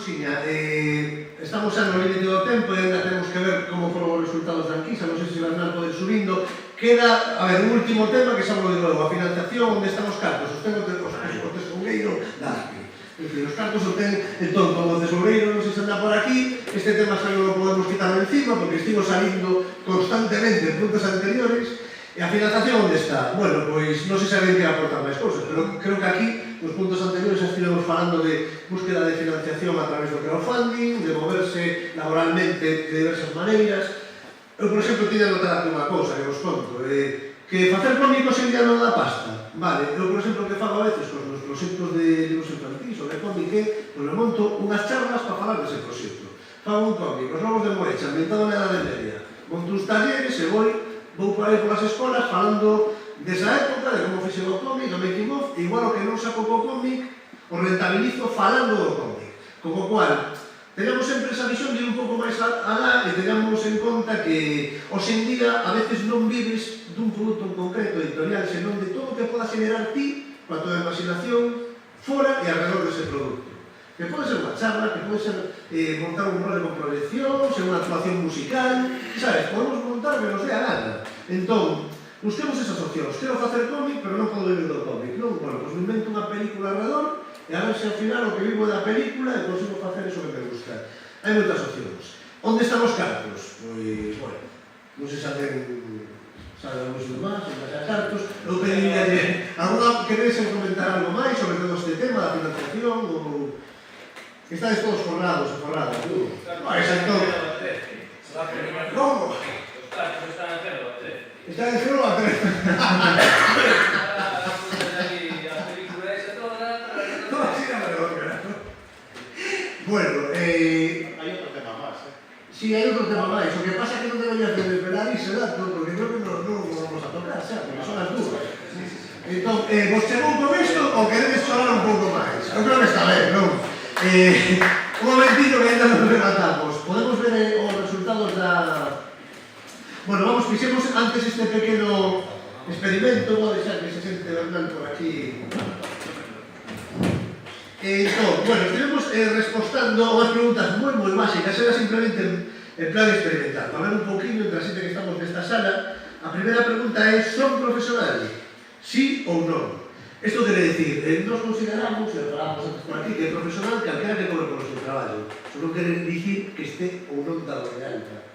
cousiña. Estamos xa no límite do tempo e ainda temos que ver como foron os resultados da enquisa. Non sei se Bernal pode ir subindo. Queda, a ver, un último tema que xa vos digo, a financiación, onde están os cartos. Os tengo o tesoureiro da ASPI. En fin, os cartos o ten, entón, como o tesoureiro non sei se anda por aquí, este tema xa non lo podemos quitar encima porque estivo salindo constantemente en puntos anteriores. E a financiación onde está? Bueno, pois non sei se alguén quer aportar máis cousas, pero creo que aquí, nos puntos anteriores, xa estivemos falando de búsqueda de financiación a través do crowdfunding, de moverse laboralmente de diversas maneiras. Eu, por exemplo, tiña notar aquí unha cousa que vos conto, que facer cómicos en día non dá pasta. Vale, eu, por exemplo, que fago a veces con os proxectos de libros infantis ou de cómic é, pois me monto unhas charlas para falar dese proxecto. Fago un cómic, os lobos de Moecha, ambientado na Edade Media. Monto uns talleres e vou por aí polas escolas falando desa época, de como fixen o cómic, o making of, e igual o que non saco co cómic, o rentabilizo falando do cómic. Con o cual, teñamos sempre esa visión de ir un pouco máis alá e teñamos en conta que hoxe en día a veces non vives dun produto en concreto editorial, senón de todo o que podas generar ti coa tua imaginación fora e alrededor dese produto. Que pode ser unha charla, que pode ser montar un rol con proyección, ser unha actuación musical, sabes, podemos montar que nos dé a gana. Entón, busquemos esas opcións. Quero facer cómic, pero non podo vivir do cómic, non? Bueno, pois me invento unha película alrededor e a ver se ao final o que vivo da película e consigo facer iso que me gusta. Hai moitas opcións. Onde están os cartos? Pois, bueno, non sei se sabe algo máis, onde están cartos. Eu pediría alguna queréis comentar algo máis sobre todo este tema da financiación ou... Estáis todos forrados e forradas, tú. Exacto. ¿Cómo? Os cartos están en cero a 3. Están en cero a 3. Bueno, hai outro tema máis, sí, hai outro tema máis. O que pasa é que non deberías de desvelar ese dato, porque creo que non vamos a tocar, xa, porque son as dúas. Entón, vos chegou con isto ou queredes chorar un pouco máis? Eu creo que está ben, non? Un momentito que ainda nos rematamos. Podemos ver os resultados da... Bueno, fixemos antes este pequeno experimento. Vou deixar que se sente Bernal por aquí. Entón, bueno, estivemos respostando unhas preguntas moi básicas. Era simplemente en plan experimental, para ver un poquinho entre a xente que estamos nesta sala. A primeira pregunta é: son profesionales? Sí ou non? Isto quere dicir, nos consideramos, e falamos antes por aquí, que é profesional calquera que cobre polo seu traballo. Iso non quere dicir que este ou non dado de alta.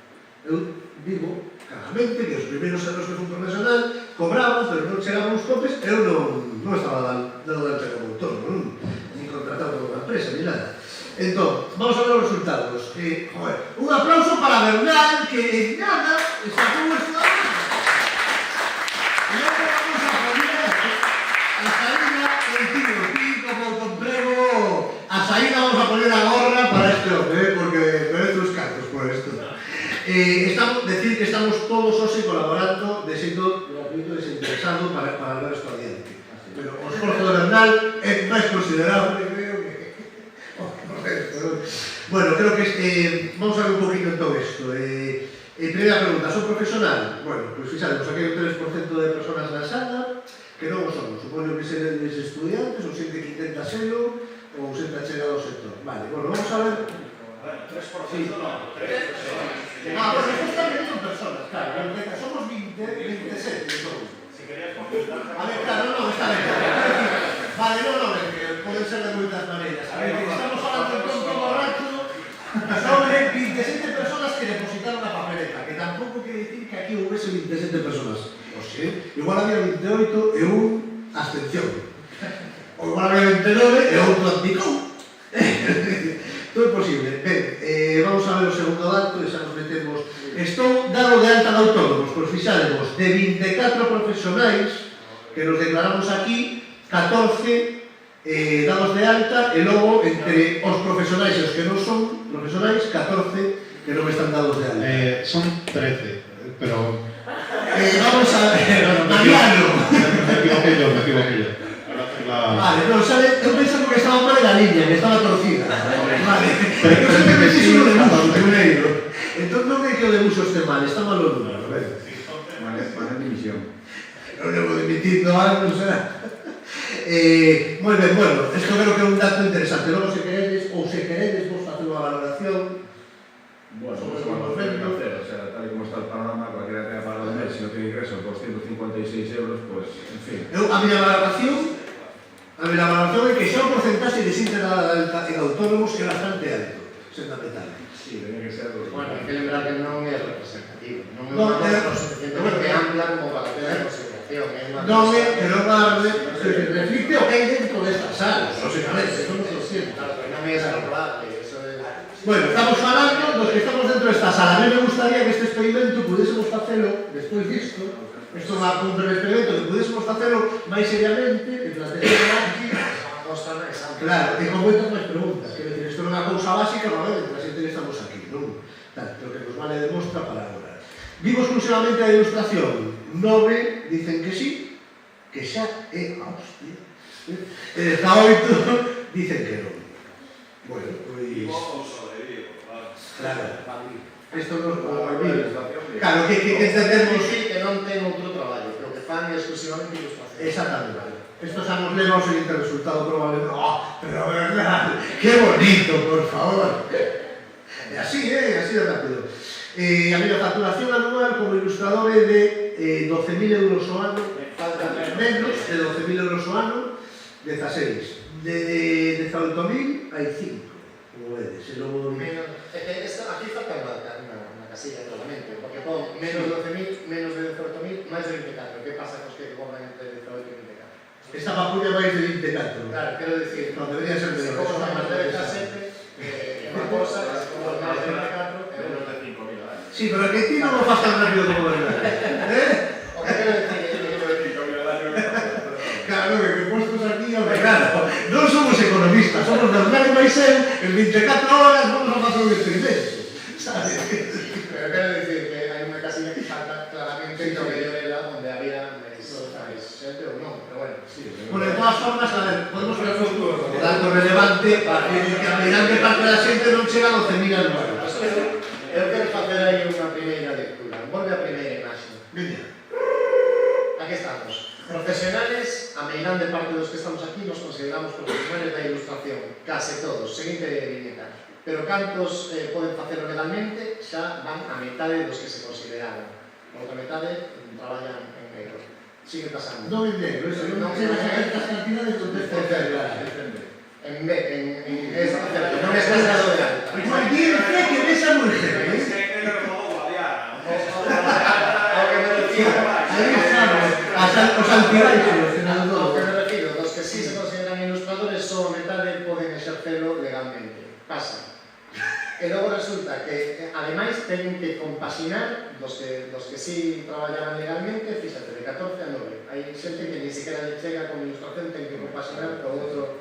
Eu digo claramente que os primeiros anos que fui profesional cobraba, pero non chegaban os topes, eu non estaba dado de alta como autónomo, ni contratado por unha empresa, ni nada. Entón, vamos a ver os resultados. Un aplauso para Bernal, que en nada sacou isto da mano. E agora vamos a poner a saída, el tiro, como autoempleo, a saída vamos a poner a gorra para este hombre, porque merece os cartos por esto. Decir que estamos todos hoxe colaborando de xeito gratuito e desinteresado para dar esto adiante. Pero o esforzo de Bernal é máis considerable, creo que... Bueno, creo que vamos a ver un poquito en todo isto. Primeira pregunta, son profesional? Bueno, pois fixademos, aquí hai un 3% de personas na sala que non o son. Supoño que seredes estudiantes ou xente que intenta selo ou xente achegada ao sector. Vale, bueno, vamos a ver... 3% non, 3%. Pues aquí están 20 personas, claro. Somos 27, somos. Si querías confirmar... A ver, claro, no, está bien. Vale, no, pueden ser de moitas maneiras. A ver, estamos falando en tonto borracho sobre 27 personas que depositaron a papeleta, que tampouco quere dicir que aquí houvese 27 personas. O sea, igual había 28 e un abstención. O igual había 29 e outro abdicou. Todo é posible. Ben, vamos a ver o segundo dato e xa nos metemos. Estou dado de alta de autónomos, pois fixaremos de 24 profesionais que nos declaramos aquí, 14 dados de alta e logo entre os profesionais e os que non son profesionais, 14 que non están dados de alta. Son 13, pero... Vamos a ver, Mariano. Me equivoqué yo. Vale, no, sabe, eu pensaba que estaba mal en la línea, que estaba torcida. Vale, pero que sí, sí, entón non é que o debuxo este mal, está mal o número, Mala dimisión. Non debo dimitindo algo, será? Moi ben, bueno, isto creo que é un dato interesante. Logo, se queredes vos valoración. Bueno, Sobre pues los vamos a tener que medios. hacer, o sea, tal y como está el panorama, cualquiera que haya pagado el mes, si no tiene ingreso por 156 euros, pues, en fin. A miña valoración é que xa o porcentaxe de xente en autónomos é bastante alto, sen metal. Sí, tenía que ser... Bueno, hay que lembrar que non é representativo, non é No, unha pero- mostra suficientemente ampla como para ter a consideración. Non é, pero reflicte o que hai dentro desta sala, lógicamente, somos conscientes. Claro, pero non é extrapolable, eso é... Bueno, estamos falando dos que estamos dentro desta sala. A mí me gustaría que este experimento pudésemos facelo despois disto. Isto é un experimento que pudésemos facelo máis seriamente, que plantexemos aquí. Unha mostra máis ampla. Claro, e con moitas máis preguntas. Quero dicir, isto non é unha cousa básica, para ver, a xente que estamos aquí, non? Tal, pero que nos vale de mostra para agora. Vivo exclusivamente a ilustración. 9 dicen que sí, que xa é a hostia. E 18 dicen que non. Bueno, pois... Claro, isto non é vivo. Claro, que entendemos... Que non ten outro traballo, pero que fan exclusivamente ilustración. Exactamente. Esto xa nos leva ao seguinte resultado probablemente. Oh, pero verdad, qué bonito, por favor. E así de rápido. A miña facturación anual como ilustrador é de 12.000 euros ao ano, menos de 12.000 euros ao ano, 16. De 18.000 hai 5, como vedes, e logo... Aquí falta unha casilla claramente, porque pon menos de 12.000, menos de 18.000, máis de 24. Que pasa cos que cobran entre 18 e 24? Esta papulla máis de 24. Claro, quero dicir, No, debería ser se menos. cobran máis de 17, é unha cosa, se cobran máis de 24, é Menos outra. de 5.000 años. Sí, pero que ti non o faz tan rápido como verdad. O que quero dicir é Menos de 5.000 años. Claro, que puestos aquí, hombre, claro, non somos economistas, somos Bernardo máis eu, en 24 horas vamos a facer un experimento, sabes? Pero quero dicir que hai unha casilla que falta claramente que o mellor era onde había máis xente ou non, pero bueno, sí. Bueno, de todas formas, a ver, podemos ver o dato relevante que a grande parte da xente non chega a 12.000 anuales. Eu quero facer aí unha primeira lectura. Volve a primeira imaxe. Veña. Aquí estamos. Profesionales, a meirande parte dos que estamos aquí nos consideramos profesionales da ilustración, case todos, seguinte viñeta. Pero cantos poden facelo legalmente xa van a metade dos que se consideraron. A outra metade traballan en negro. Sigue pasando. Non en negro, eso, non chega a estas cantidades do texto federal. Non está dado de alta. Igual dice que besa moi gente, Es que negro como Guadiana. Ao que me refiro, Aí estamos, os antibaixos, ao que me refiro, dos que sí se consideran ilustradores, só a metade poden exercelo legalmente. Pasa. E logo resulta que, ademais, teñen que compaxinar dos que sí traballaban legalmente, fíxate, de 14 a 9. Hai xente que ni siquiera le chega con ilustración, ten que compaxinar con outro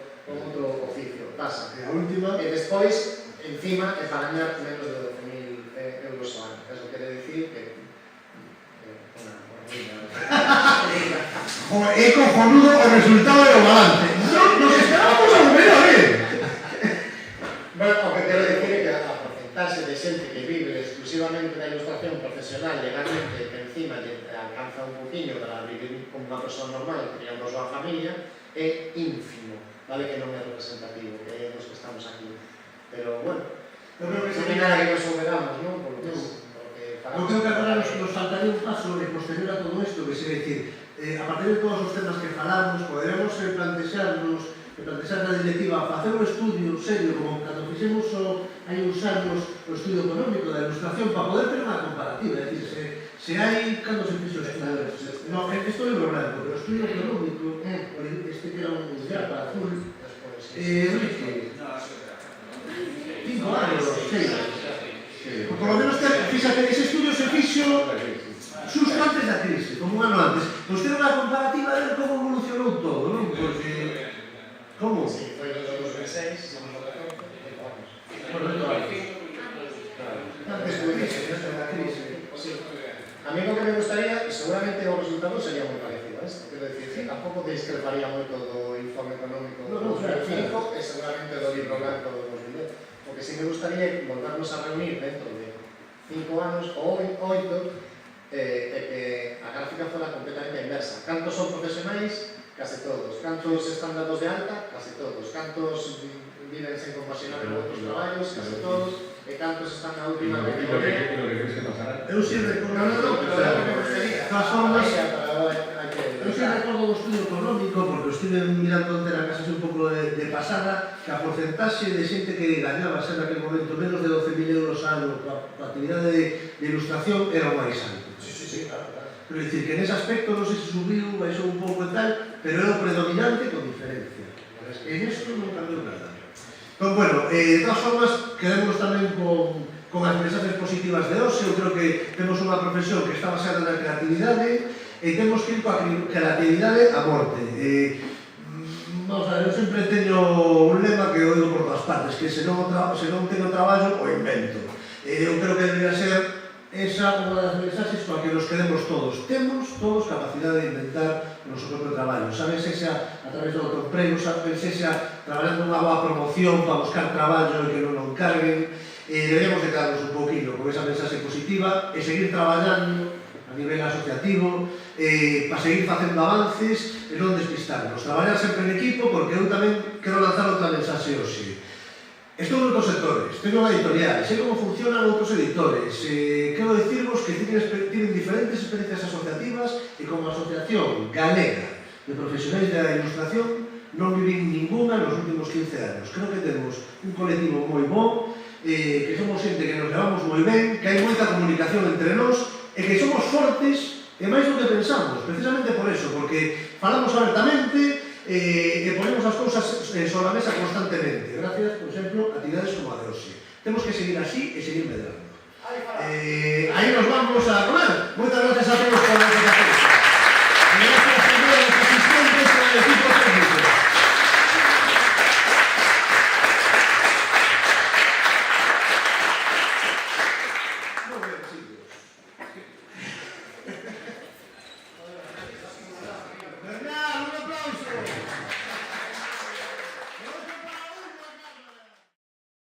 oficio. Pasa. E a última... E despois, encima, é para gañar menos de 12.000 euros ao ano. Eso quere dicir que... É cojonudo o resultado do balance. Nos esperamos a volver a ver. Bueno, o que quero dicir é que a porcentaxe de xente que vive exclusivamente da ilustración profesional legalmente que encima lle alcanza un poquinho para vivir como unha persoa normal, criando a súa familia, é ínfimo, vale, que non é representativo, que é dos que estamos aquí. Pero, bueno, Eu creo que non hai nada que nos soberamos, non? Por lo que Eu creo que agora nos faltaría un paso posterior a todo isto, que se decir, a partir de todos os temas que falamos, poderemos plantexar na directiva facer un estudio serio, como cando fixemos hai uns anos o estudio económico da ilustración, para poder ter unha comparativa, é dicir, se hai, cando se fixo o estudio, no, isto é libro blanco, pero o estudio económico, este que era un grapa azul, 5 anos, 6. Por lo menos, fíxate, ese estudio se fixo xusto antes da crise, como un ano antes. Pois ter unha comparativa de ver como evolucionou todo, non? Porque... Como? Sí, foi no 2006, estamos no 14, 5 anos. Antes da crise, antes da crise. Sí. A mí lo que me gustaría, seguramente o resultado sería moi parecido a esto. Quero dicir, que tampouco discreparía moito do informe económico do 2005 e seguramente do libro blanco do 2010. O que sí me gustaría é volvernos a reunir dentro de 5 anos ou 8 e que a gráfica fora completamente inversa. Cantos son profesionais, Case todos. Cantos están dados de alta? Case todos. Cantos viven sen compaxinar con outros traballos? Case todos. E cantos están na última lo que crees que pasará? Eu sí recordo, pero é o que me gustaría. todas formas, eu Eu sí recordo o estudio económico, porque estive mirando onde era casas un pouco de pasada, que a porcentaxe de xente que gañaba ser naquele momento menos de 12.000 euros ano coa actividade de ilustración era o máis alto. Sí, claro. Pero dicir que nese aspecto non sei se subiu, baixou un pouco e tal, pero é o predominante con diferencia. En isto non cambiou nada. Entón, bueno, de todas formas, quedemos tamén con as mensaxes positivas de hoxe. Eu creo que temos unha profesión que está basada na creatividade e temos que ir coa creatividade a morte. Vamos a ver, eu sempre teño un lema que oigo por todas partes, que se non teño traballo, o invento. Eu creo que debería ser esa unha das mensaxes coa que nos quedemos todos. Temos todos capacidade de inventar o noso propio traballo. Sabes, xa a través do autoemprego, sabes, xa traballando unha boa promoción para buscar traballo e que non o encarguen. Deberíamos de quedarnos un poquinho con esa mensaxe positiva e seguir traballando a nivel asociativo para seguir facendo avances e non despistarnos. Traballar sempre en equipo, porque eu tamén quero lanzar outra mensaxe hoxe. Estou en outros sectores, teño unha editorial, sei como funcionan outros editores. Quero dicirvos que tienen diferentes experiencias asociativas e como asociación galega de profesionais da ilustración non vivín ninguna nos últimos 15 anos. Creo que temos un colectivo moi bo, que somos xente que nos levamos moi ben, que hai moita comunicación entre nós e que somos fortes e máis do que pensamos, precisamente por eso, porque falamos abertamente e ponemos as cousas sobre a mesa constantemente, gracias, por exemplo, a actividades como a de hoxe. Temos que seguir así e seguir medrando. Aí nos vamos a comer. Moitas gracias a todos por a vosa atención.